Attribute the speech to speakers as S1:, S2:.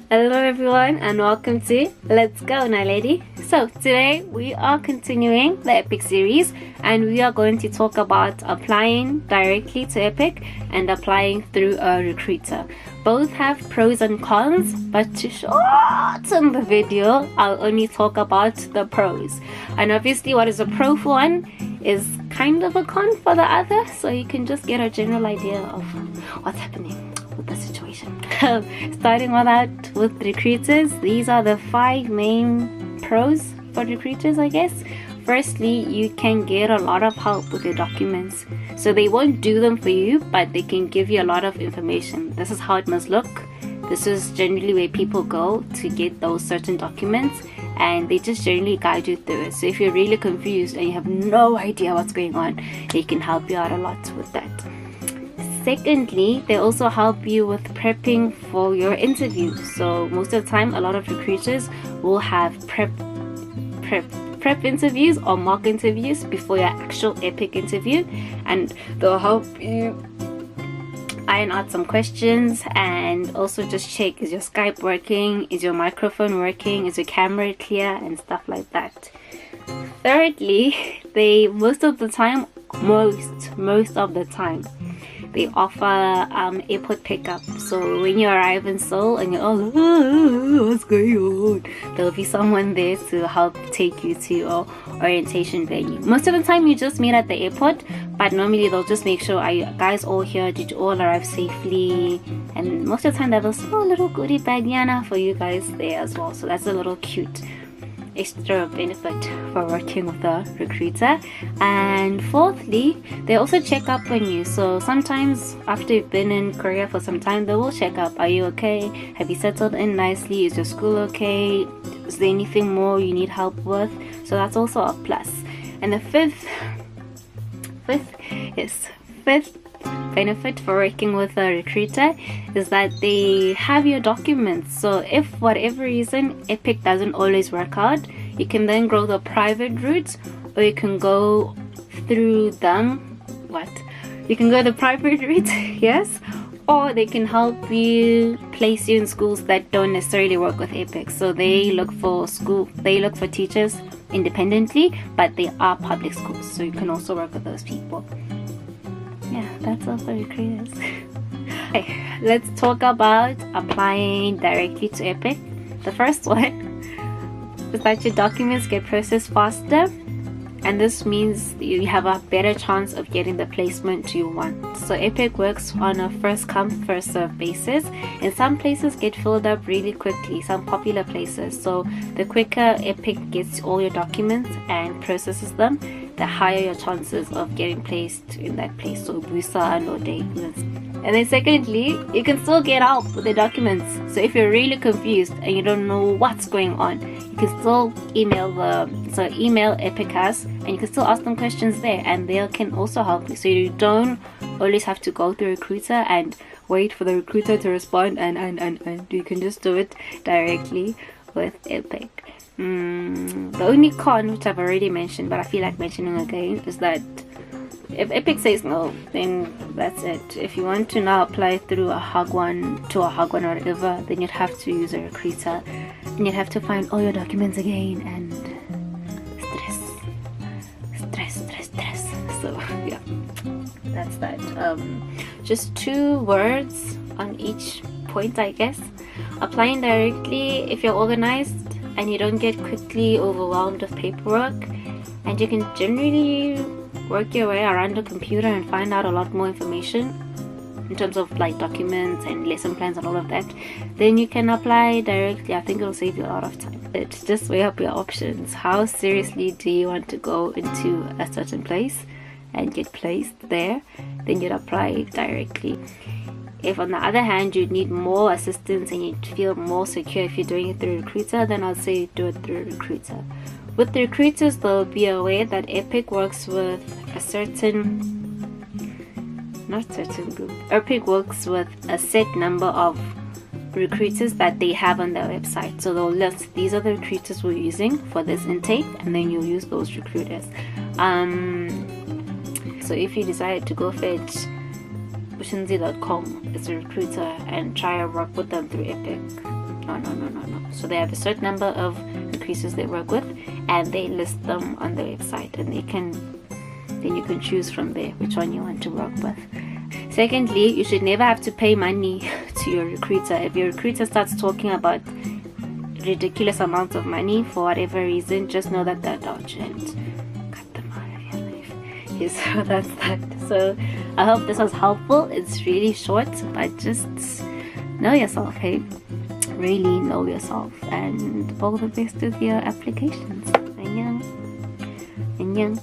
S1: Hello everyone and welcome to Let's Go Naledi. So today we are continuing the EPIK series and we are going to talk about applying directly to EPIK and applying through a recruiter. Both have pros and cons, but to shorten the video, I'll only talk about the pros. And obviously what is a pro for one is kind of a con for the other, so you can just get a general idea of what's happening with the situation. Starting with recruiters, these are the 5 main pros for recruiters, I guess. Firstly, you can get a lot of help with your documents. So they won't do them for you, but they can give you a lot of information. This is how it must look. This is generally where people go to get those certain documents, and they just generally guide you through it. So if you're really confused and you have no idea what's going on, they can help you out a lot with that. Secondly, they also help you with prepping for your interview. So most of the time, a lot of recruiters will have prep interviews or mock interviews before your actual EPIK interview, and they'll help you iron out some questions and also just check, is your Skype working, is your microphone working, is your camera clear, and stuff like that. Thirdly, they most of the time they offer airport pickup. So when you arrive in Seoul and you're all what's going on, there'll be someone there to help take you to your orientation venue. Most of the time you just meet at the airport, but normally they'll just make sure, are you guys all here, did you all arrive safely? And most of the time they have a small little goodie bag yana for you guys there as well. So that's a little cute extra benefit for working with a recruiter. And fourthly, they also check up on you. So sometimes after you've been in Korea for some time, they will check up. Are you okay? Have you settled in nicely? Is your school okay? Is there anything more you need help with? So that's also a plus. And the fifth benefit for working with a recruiter is that they have your documents. So if for whatever reason EPIK doesn't always work out, you can then go the private route, or you can go through them. You can go the private route, yes, or they can help you place you in schools that don't necessarily work with EPIK. So they look for teachers independently, but they are public schools, so you can also work with those people. Yeah, that's all for recruiters. Okay, let's talk about applying directly to EPIK. The first one is that your documents get processed faster, and this means you have a better chance of getting the placement you want. So EPIK works on a first come first serve basis, and some places get filled up really quickly, some popular places. So the quicker EPIK gets all your documents and processes them, the higher your chances of getting placed in that place. So Busa no day. And then secondly, you can still get help with the documents. So if you're really confused and you don't know what's going on, you can still email EPIK us, and you can still ask them questions there, and they can also help you. So you don't always have to go through a recruiter and wait for the recruiter to respond, and you can just do it directly with EPIK. The only con, which I've already mentioned but I feel like mentioning again, is that if EPIK says no, then that's it. If you want to now apply through a Haugen or whatever, then you'd have to use a recruiter and you'd have to find all your documents again, and stress. So yeah, that's that. Just 2 words on each point, I guess. Applying directly, if you're organized and you don't get quickly overwhelmed with paperwork, and you can generally work your way around the computer and find out a lot more information in terms of like documents and lesson plans and all of that, then you can apply directly. I think it'll save you a lot of time. But just weigh up your options. How seriously do you want to go into a certain place and get placed there? Then you'd apply directly. If on the other hand you need more assistance and you feel more secure if you're doing it through a recruiter, then I'll say do it through a recruiter. With the recruiters, they'll be aware that EPIK works with EPIK works with a set number of recruiters that they have on their website. So they'll list, these are the recruiters we're using for this intake, and then you'll use those recruiters. So if you decide to go fetch bushinzi.com as a recruiter and try to work with them through EPIK, No. So they have a certain number of recruiters they work with, and they list them on the website, and then you can choose from there which one you want to work with. Secondly, you should never have to pay money to your recruiter. If your recruiter starts talking about ridiculous amounts of money for whatever reason, just know that they're dodgy and cut them out of your life. Yes, so that's that. So I hope this was helpful. It's really short, but just know yourself, hey? Really know yourself, and all the best with your applications. Annyeong.